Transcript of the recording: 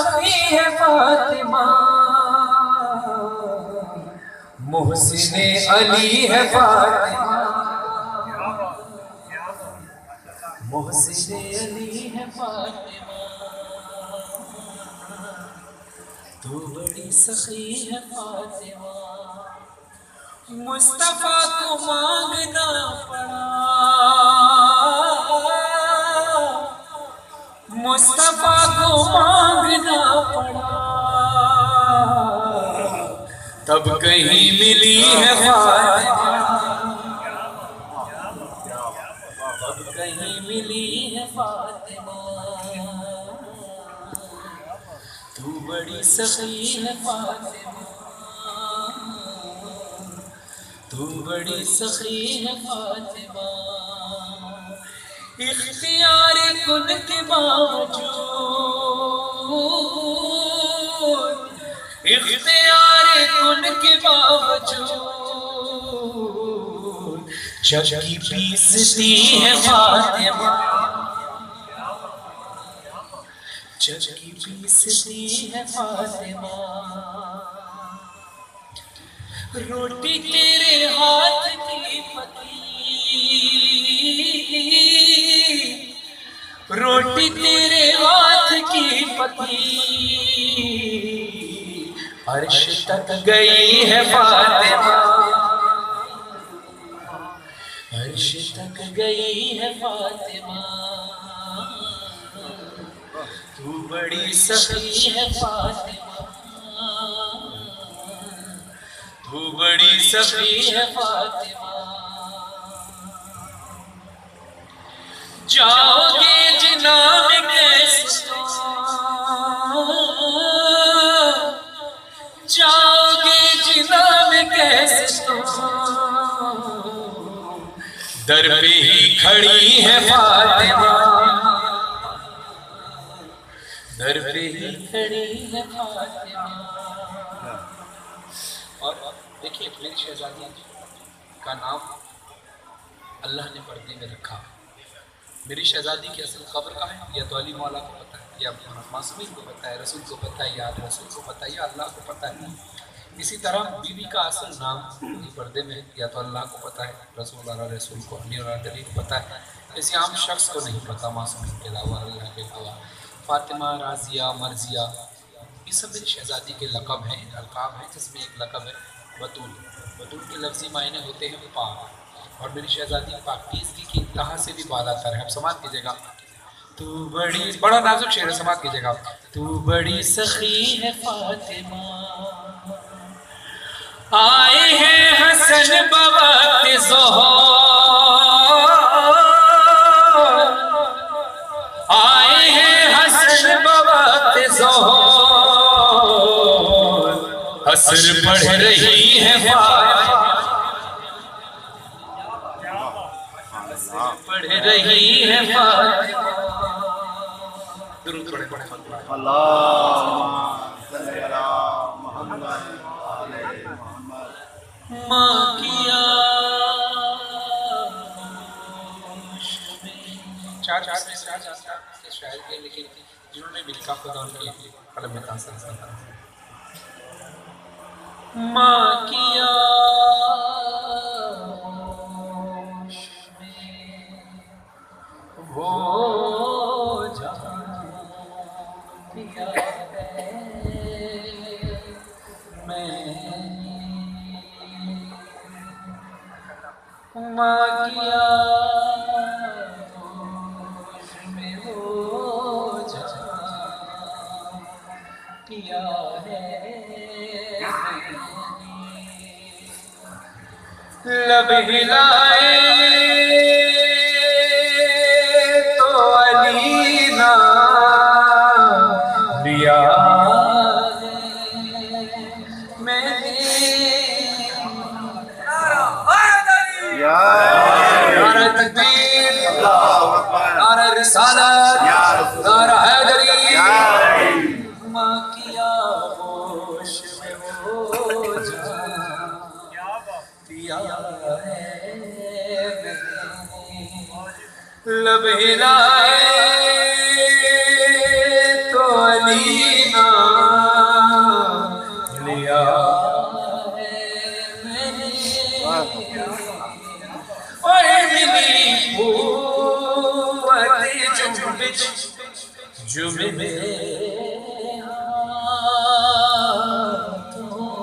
ہے فاطمہ، محسن علی ہے فاطمہ، محسن علی ہے فاطمہ، تو بڑی سخی ہے فاطمہ، مصطفیٰ کو مانگنا پڑا، مصطفیٰ کو مانگنا پڑا، تب کہیں ملی ہے فاطمہ، تب کہیں ملی ہے فاطمہ، تو بڑی سخی ہے فاطمہ، تو بڑی سخی ہے فاطمہ، اختیار کن کے باوجود، اختیار کن کے باوجود چکی پیستی ہے فاطمہ، چکی پیستی ہے فاطمہ، روٹی تیرے ہاتھ کی پکی، روٹی تیرے ہاتھ کی پکی، عرش تک گئی ہے فاطمہ، عرش تک گئی ہے فاطمہ، تو بڑی سخی ہے فاطمہ، تو بڑی سخی ہے فاطمہ، جاؤ گے جناب کیسے تو، جاؤ گے جناب کیسے تو، در پہ ہی کھڑی ہے فاطمہ، در پہ ہی کھڑی ہے فاطمہ، اور دیکھیے میری شہزادی کا نام اللہ نے پردے میں رکھا، میری شہزادی کی اصل خبر کا ہے یا تو علی مولا کو پتہ ہے یا معصومین کو پتہ ہے، رسول کو پتہ ہے یا رسول کو پتہ ہے یا اللہ کو پتہ ہے، اسی طرح بی بی کا اصل نام پردے میں یا تو اللہ کو پتہ ہے، رسول اللہ رسول کو علی اور علی کو پتہ ہے، کسی عام شخص کو نہیں پتہ معصومین کے علاوہ اللہ کے علاوہ، فاطمہ، رازیہ، مرضیہ، یہ سب میری شہزادی کے لقب ہیں، القاب ہیں، جس میں ایک لقب ہے بطول، بطول کے لفظی معنی ہوتے ہیں پاک، اور میری شہزادی پاکیزگی کی انتہا سے بھی بالا تر ہے، اب سماعت کیجئے گا، تو بڑی، بڑا نازک شعر ہے، سماعت کیجئے گا، تو بڑی سخی ہے فاطمہ، آئے ہیں حسن بوقت ظہور، آئے ہیں حسن بوقت ظہور، عصر پڑھ رہی ہے فاطمہ، پڑھ رہی ہے فاطمہ، درود پڑھے پڑھے اللہم صلی علی محمد ماں کیا چار شاعر کے لیکن جنہوں نے ملکہ خدا ان کی قلم میں تاثر سنتا ماں کیا وہ جان دیا ہے میں ماں کیا میں وہ جان دیا ہے لب ہلائے نعرہ رسالت، نعرہ حیدری، ماں کی آغوش میں وہ جان دیا ہے میں نے، لب ہلائے تو مدینہ لیا اوے ملی قوت جنبش جو میں